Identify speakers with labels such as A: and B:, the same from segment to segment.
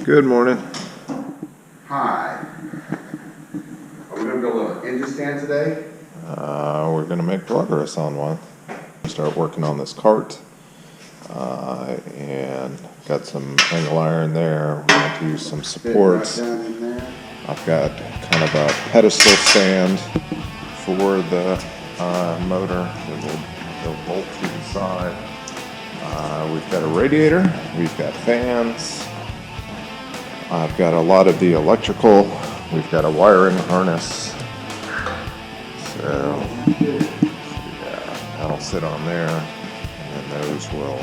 A: Good morning.
B: Hi. Are we going to build an engine stand today?
A: We're going to make progress on one. Start working on this cart. And got some angle iron there. We're going to use some supports. I've got kind of a pedestal stand for the motor that will bolt to the side. We've got a radiator. We've got fans. I've got a lot of the electrical. We've got a wiring harness. So, yeah, that'll sit on there. And then those will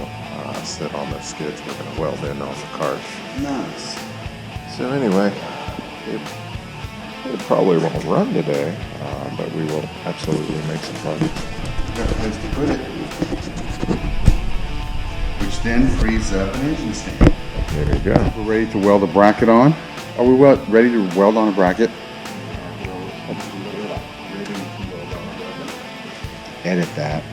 A: sit on the skids we're going to weld in on the cart.
B: Nice.
A: So anyway, it probably won't run today, but we will absolutely make some progress.
B: Got a place to put it. Which then frees up an engine stand.
A: There you go.
B: We're ready to weld a bracket on. Are we ready to weld on a bracket? Edit that.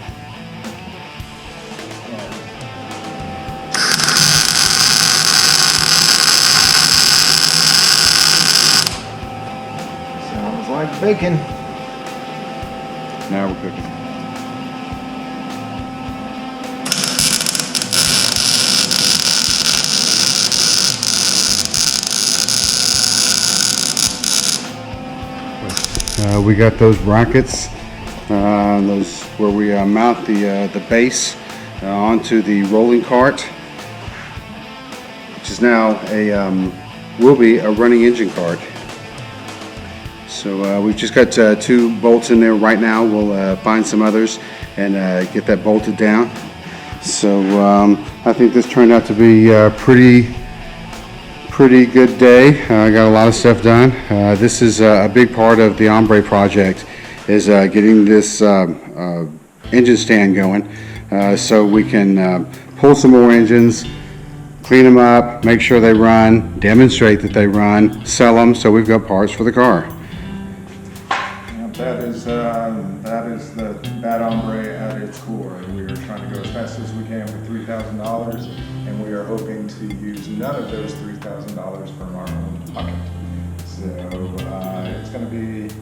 A: Sounds like bacon.
B: Now we're cooking. We got those brackets, those where we mount the base onto the rolling cart, which is now will be a running engine cart. So we've just got 2 bolts in there right now. We'll find some others and get that bolted down. So I think this turned out to be a pretty good day. I got a lot of stuff done. This is a big part of the Ombre project, is getting this engine stand going so we can pull some more engines, clean them up, make sure they run, demonstrate that they run, sell them, so we've got parts for the car.
A: That is the Bad Ombre at its core. We are trying to go as fast as we can with $3,000, and we are hoping to use none of those $3,000 from our own pocket. So it's going to be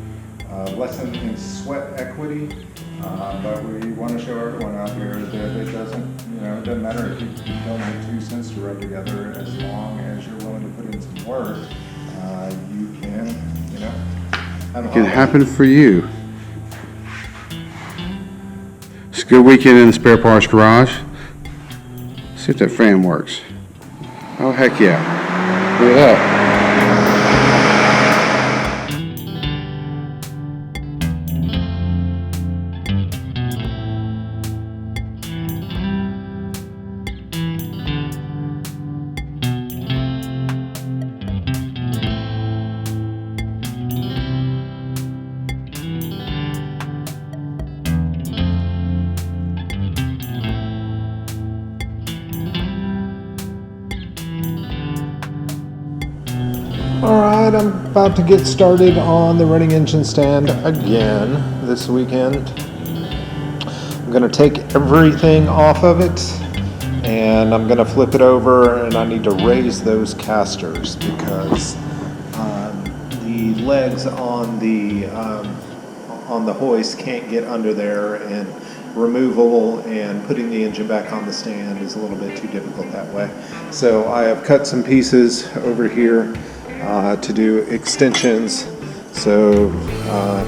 A: a lesson in sweat equity, but we want to show everyone out here that it doesn't matter if you donate 2 cents to rub together, as long as you're willing to put in some work. You can,
B: It can happen for you. It's a good weekend in the spare parts garage. See if that fan works. Oh, heck yeah. Look at that.
A: Alright, I'm about to get started on the running engine stand again this weekend. I'm going to take everything off of it and I'm going to flip it over, and I need to raise those casters because the legs on the hoist can't get under there, and removal and putting the engine back on the stand is a little bit too difficult that way. So I have cut some pieces over here to do extensions, so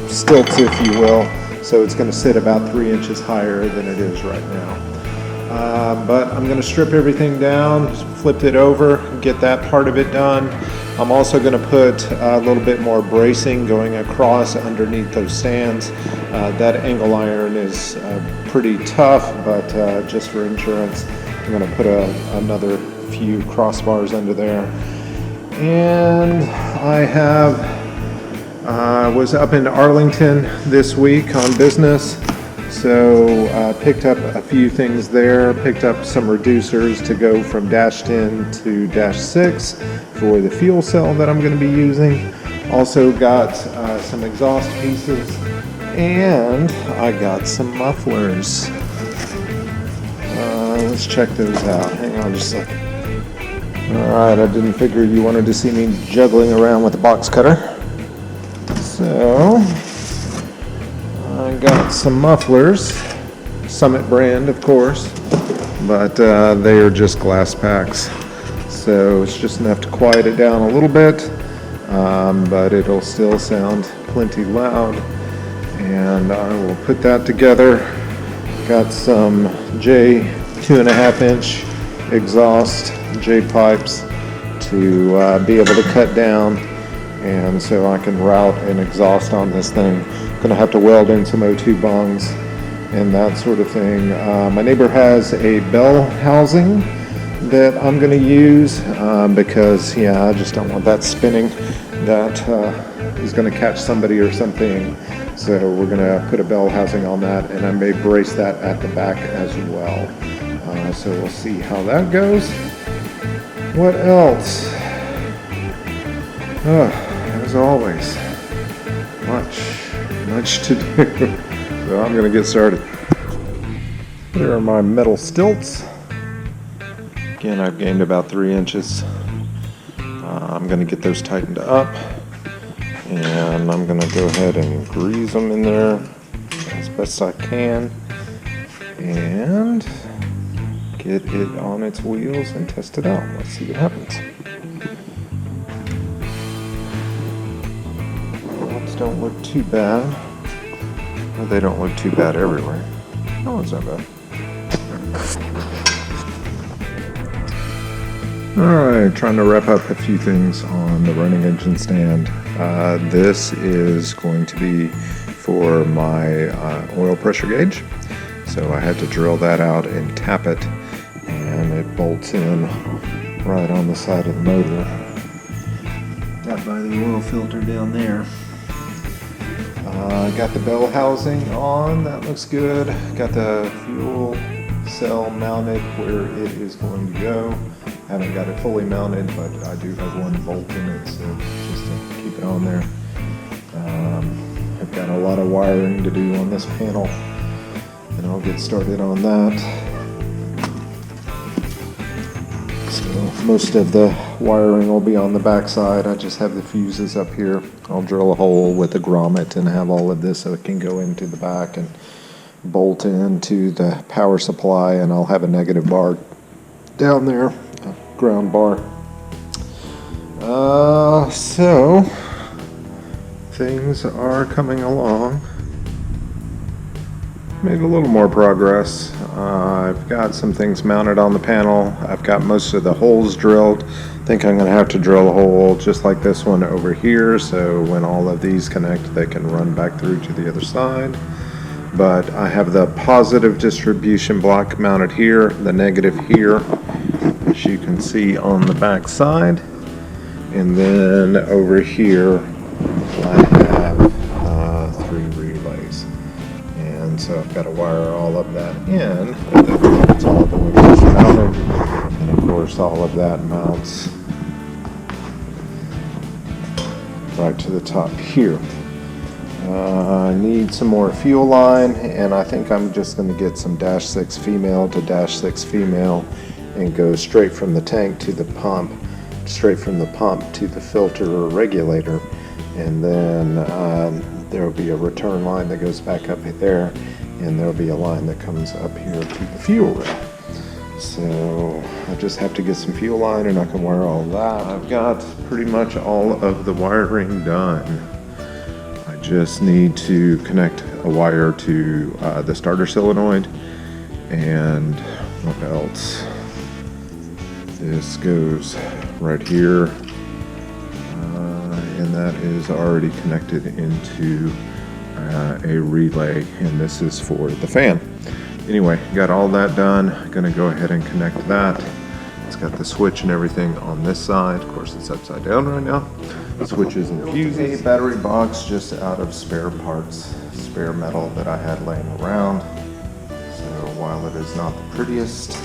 A: stilts, if you will, so it's going to sit about 3 inches higher than it is right now. But I'm going to strip everything down, flip it over, get that part of it done. I'm also going to put a little bit more bracing going across underneath those stands. That angle iron is pretty tough, but just for insurance, I'm going to put another few crossbars under there. And I was up in Arlington this week on business, so picked up a few things there, picked up some reducers to go from dash 10 to dash 6 for the fuel cell that I'm going to be using. Also got some exhaust pieces, and I got some mufflers. Let's check those out. Hang on just a second. Alright, I didn't figure you wanted to see me juggling around with the box cutter. So, I got some mufflers, Summit brand of course, but they are just glass packs. So it's just enough to quiet it down a little bit, but it'll still sound plenty loud. And I will put that together. Got some J 2.5 inch exhaust J pipes to be able to cut down, and so I can route an exhaust on this thing. Gonna have to weld in some O2 bongs and that sort of thing. My neighbor has a bell housing that I'm gonna use because I just don't want that spinning. That is gonna catch somebody or something. So we're gonna put a bell housing on that, and I may brace that at the back as well. So we'll see how that goes. What else? As always, much to do. So I'm gonna get started. Here are my metal stilts. Again, I've gained about 3 inches. I'm gonna get those tightened up, and I'm gonna go ahead and grease them in there as best I can, and get it on its wheels and test it out. Let's see what happens. Bolts don't look too bad. Well, they don't look too bad everywhere. That one's not bad. Alright, trying to wrap up a few things on the running engine stand. This is going to be for my oil pressure gauge. So I had to drill that out and tap it, and it bolts in right on the side of the motor. Got by the oil filter down there. Got the bell housing on, that looks good. Got the fuel cell mounted where it is going to go. Haven't got it fully mounted, but I do have one bolt in it, so just to keep it on there. I've got a lot of wiring to do on this panel, and I'll get started on that. So most of the wiring will be on the back side. I just have the fuses up here. I'll drill a hole with a grommet and have all of this so it can go into the back and bolt into the power supply, and I'll have a negative bar down there, a ground bar. So things are coming along. Made a little more progress. I've got some things mounted on the panel. I've got most of the holes drilled. I think I'm gonna have to drill a hole just like this one over here, so when all of these connect, they can run back through to the other side. But I have the positive distribution block mounted here, the negative here, as you can see on the back side. And then over here, I have 3 relays. And so I've got to wire all of that in. That's all of the windows mounted. And of course, all of that mounts right to the top here. I need some more fuel line, and I think I'm just going to get some -6 female to -6 female and go straight from the tank to the pump, straight from the pump to the filter or regulator, and then there will be a return line that goes back up there, and there will be a line that comes up here to the fuel rail. So I just have to get some fuel line, and I can wire all that. I've got pretty much all of the wiring done. Just need to connect a wire to the starter solenoid, and what else? This goes right here, and that is already connected into a relay, and this is for the fan. Anyway, got all that done. Gonna go ahead and connect that. It's got the switch and everything on this side. Of course, it's upside down right now. Switches and fuses. A battery box just out of spare parts, spare metal that I had laying around. So while it is not the prettiest,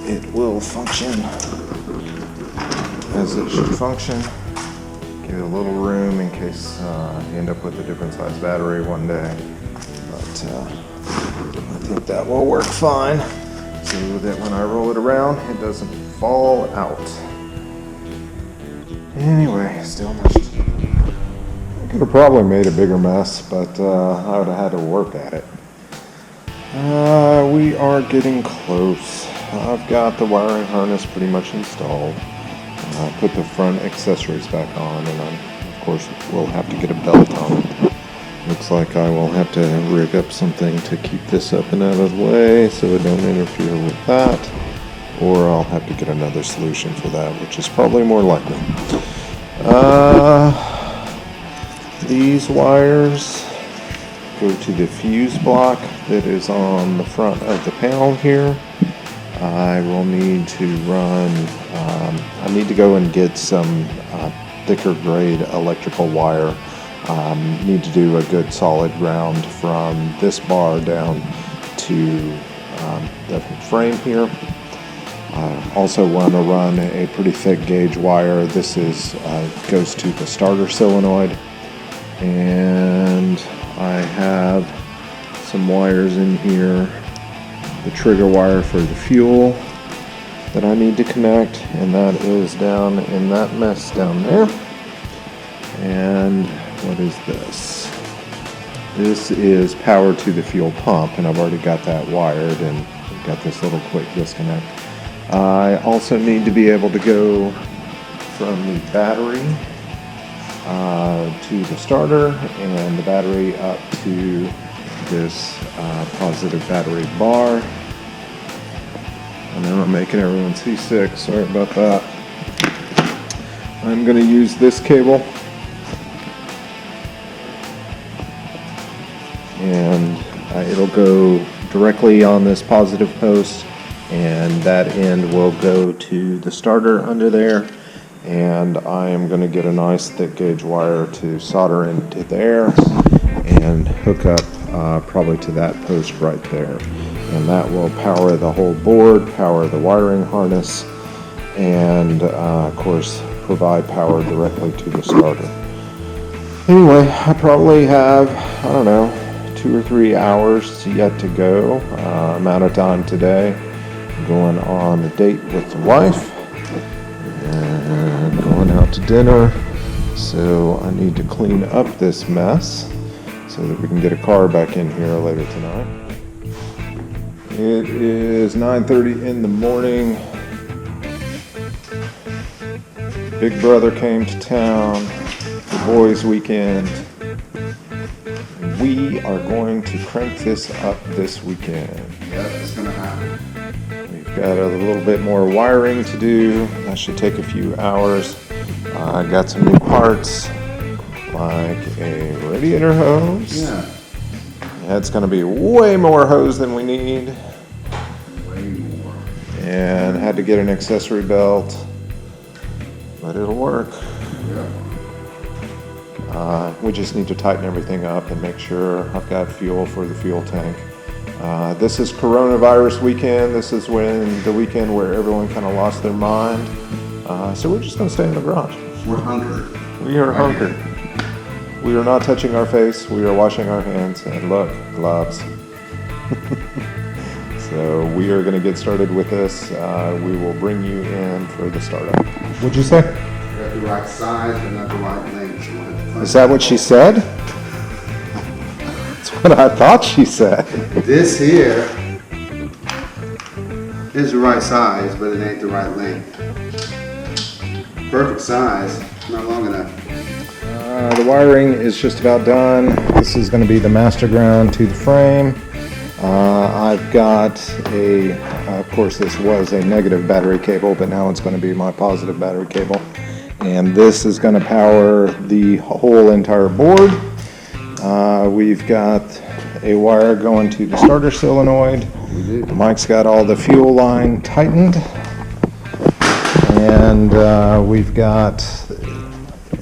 A: it will function as it should function. Give it a little room in case you end up with a different size battery one day. But I think that will work fine, so that when I roll it around, it doesn't fall out. Anyway, still much. I could have probably made a bigger mess, but I would have had to work at it. We are getting close. I've got the wiring harness pretty much installed. I put the front accessories back on, and of course we'll have to get a belt on it. Looks like I will have to rig up something to keep this up and out of the way so it don't interfere with that, or I'll have to get another solution for that, which is probably more likely. These wires go to the fuse block that is on the front of the panel here. I will need to run, I need to go and get some thicker grade electrical wire. Need to do a good solid ground from this bar down to the frame here. Also want to run a pretty thick gauge wire. This is goes to the starter solenoid, and I have some wires in here, the trigger wire for the fuel that I need to connect, and that is down in that mess down there. And what is this? This is power to the fuel pump, and I've already got that wired and got this little quick disconnect. I also need to be able to go from the battery to the starter, and the battery up to this positive battery bar. I know I'm making everyone seasick, sorry about that. I'm going to use this cable, and it'll go directly on this positive post, and that end will go to the starter under there, and I am going to get a nice thick gauge wire to solder into there and hook up probably to that post right there, and that will power the whole board, power the wiring harness, and of course provide power directly to the starter. Anyway, I probably have, I don't know, 2 or 3 hours yet to go. I'm out of time today. I'm going on a date with the wife and going out to dinner, so I need to clean up this mess so that we can get a car back in here later tonight. It is 9:30 in the morning. Big brother came to town for boys' weekend. We are going to crank this up this weekend.
B: Yeah, it's gonna happen.
A: We've got a little bit more wiring to do. That should take a few hours. I got some new parts, like a radiator hose.
B: Yeah.
A: That's going to be way more hose than we need.
B: Way more.
A: And had to get an accessory belt, but it'll work.
B: Yeah.
A: We just need to tighten everything up and make sure I've got fuel for the fuel tank. This is coronavirus weekend. This is when the weekend where everyone kind of lost their mind. So we're just going to stay in the garage.
B: We're hunkered.
A: We are hunkered. We are not touching our face. We are washing our hands. And look, gloves. So we are going to get started with this. We will bring you in for the startup. What'd you say?
B: We got the right size, but not the right length. So we'll have to find
A: Is that what she said? That's what I thought she said.
B: This here is the right size, but it ain't the right length. Perfect size, not long enough.
A: The wiring is just about done. This is going to be the master ground to the frame. I've got of course this was a negative battery cable, but now it's going to be my positive battery cable. And this is going to power the whole entire board. We've got a wire going to the starter solenoid. Mike's got all the fuel line tightened. And we've got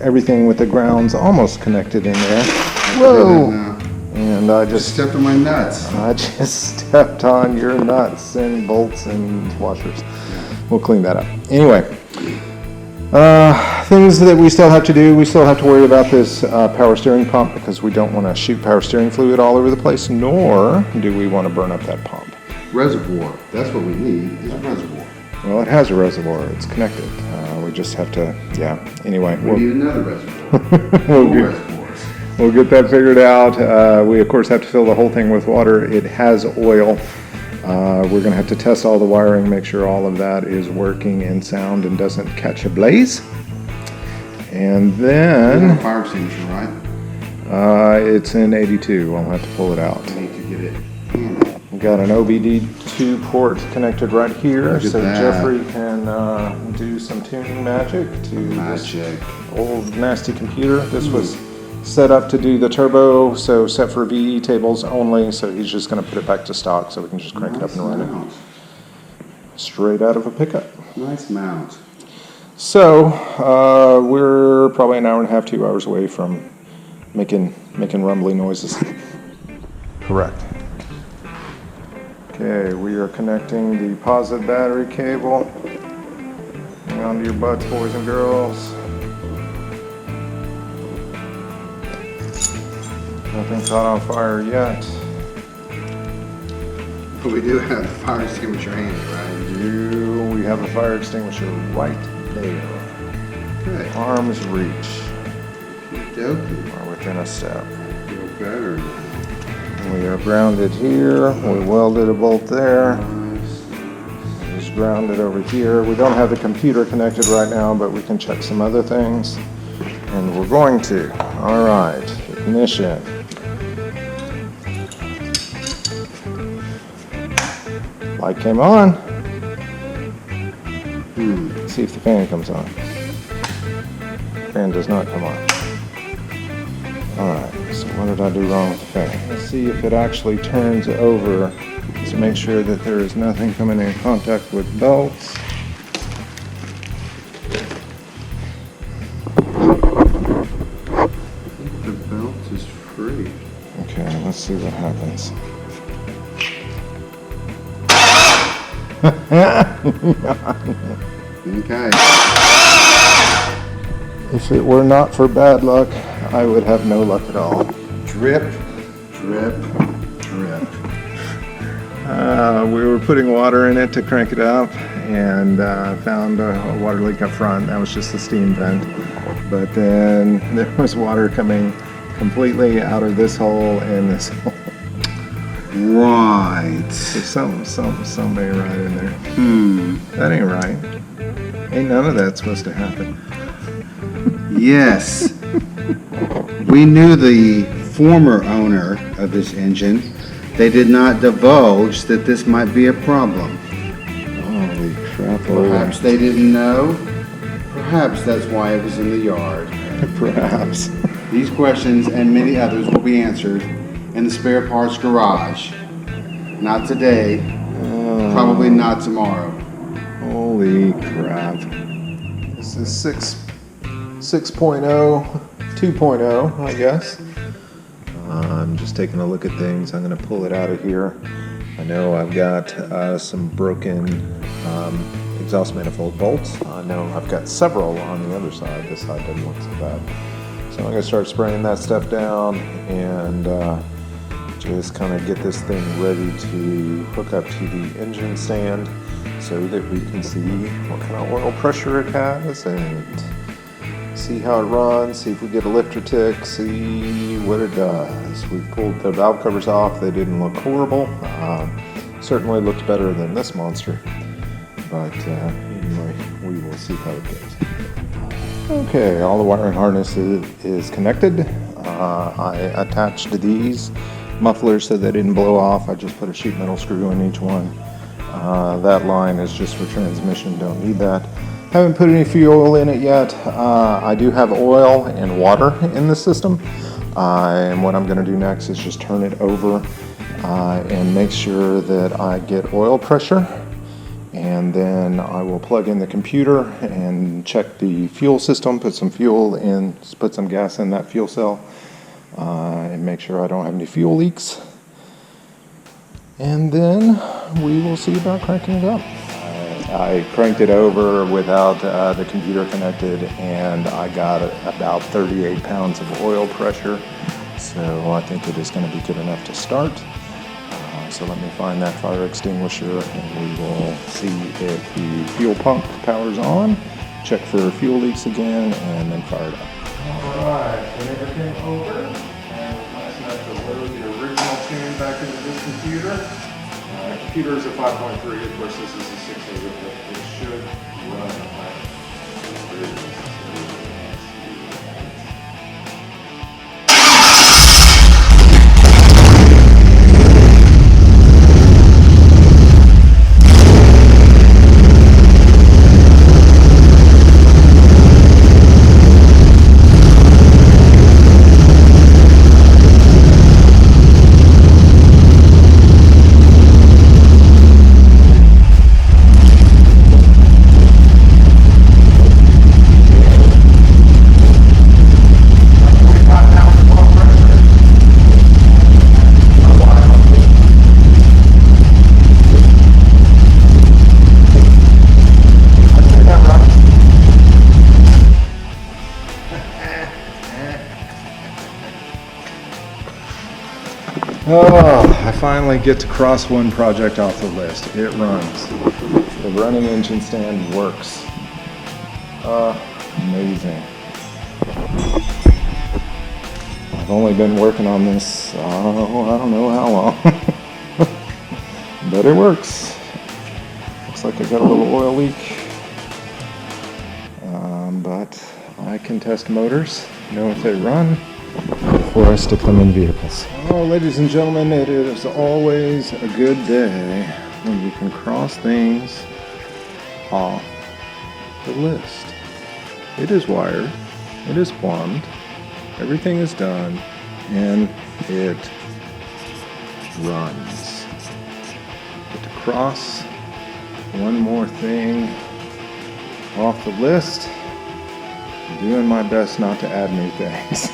A: everything with the grounds almost connected in there. Whoa! And I just
B: Stepped on my nuts.
A: I just stepped on your nuts and bolts and washers. We'll clean that up. Anyway, things that we still have to do. We still have to worry about this power steering pump because we don't want to shoot power steering fluid all over the place, nor do we want to burn up that pump.
B: Reservoir. That's what we need, is a reservoir.
A: Well, it has a reservoir. It's connected. We just have to, yeah. Anyway,
B: We need another reservoir.
A: we'll
B: More
A: get,
B: reservoirs.
A: we'll get that figured out. We, of course, have to fill the whole thing with water. It has oil. We're going to have to test all the wiring, make sure all of that is working and sound and doesn't catch a blaze. And
B: We have
A: then,
B: a fire extinguisher, right?
A: it's in 82. I'll have to pull it out.
B: We need to get it handy.
A: We've got an OBD2 port connected right here,
B: Look at
A: so
B: that.
A: Jeffrey can do some tuning magic to this
B: Magic.
A: old nasty computer. This was set up to do the turbo, so set for VE tables only, so he's just going to put it back to stock so we can just crank it up and run it
B: Mount.
A: straight out of a pickup.
B: Nice mount.
A: So we're probably an hour and a half, 2 hours away from making rumbly noises. Correct. Okay, we are connecting the positive battery cable. Hang on to your butts, boys and girls. Nothing's caught on fire yet.
B: But we do have the fire extinguisher handy, right?
A: We have a fire extinguisher right there.
B: Good.
A: Arm's reach.
B: Okey-dokey.
A: We're within a step.
B: Feel better now.
A: We are grounded here. We welded a bolt there.
B: Nice.
A: It's grounded over here. We don't have the computer connected right now, but we can check some other things. And we're going to. All right, ignition. Light came on. Let's see if the fan comes on. Fan does not come on. All right, so what did I do wrong with the fan? Let's see if it actually turns over to make sure that there is nothing coming in contact with belts.
B: The belt is free.
A: Okay, let's see what happens.
B: Okay.
A: If it were not for bad luck, I would have no luck at all.
B: Drip, drip, drip.
A: We were putting water in it to crank it up and found a water leak up front. That was just the steam vent. But then there was water coming completely out of this hole and this hole.
B: Right.
A: There's something ain't right in there. That ain't right. Ain't none of that supposed to happen.
B: Yes. We knew the former owner of this engine. They did not divulge that this might be a problem.
A: Holy crap.
B: Perhaps they didn't know. Perhaps that's why it was in the yard.
A: Perhaps.
B: These questions and many others will be answered in the spare parts garage. Not today, probably not tomorrow.
A: Holy crap. This is 6.0, 2.0, I guess. I'm just taking a look at things. I'm going to pull it out of here. I know I've got some broken exhaust manifold bolts. I know I've got several on the other side. This side doesn't look so bad. So I'm going to start spraying that stuff down and just kind of get this thing ready to hook up to the engine stand so that we can see what kind of oil pressure it has and see how it runs, see if we get a lifter tick, see what it does. We pulled the valve covers off. They didn't look horrible. Certainly looked better than this monster. But anyway, we will see how it goes. Okay, all the wiring harness is connected. I attached these mufflers so they didn't blow off. I just put a sheet metal screw in each one. That line is just for transmission, don't need that. Haven't put any fuel in it yet. I do have oil and water in the system. And what I'm going to do next is just turn it over and make sure that I get oil pressure. And then I will plug in the computer and check the fuel system, put some fuel in, put some gas in that fuel cell, and make sure I don't have any fuel leaks. And then we will see about cranking it up. I cranked it over without the computer connected, and I got about 38 pounds of oil pressure. So I think it is going to be good enough to start. So let me find that fire extinguisher and we will see if the fuel pump powers on, check for fuel leaks again, and then fire it up. Alright, so everything over, and nice enough to load the original tune back into this computer. Computer is a 5.3, of course this is a 6.8, but it should run. Oh, I finally get to cross one project off the list. It runs. The running engine stand works. Amazing. I've only been working on this, I don't know how long. But it works. Looks like I got a little oil leak. But I can test motors, know if they run, before I stick them in vehicles. Oh, ladies and gentlemen, it is always a good day when you can cross things off the list. It is wired, it is plumbed, everything is done, and it runs. Get to cross one more thing off the list. Doing my best not to add new things.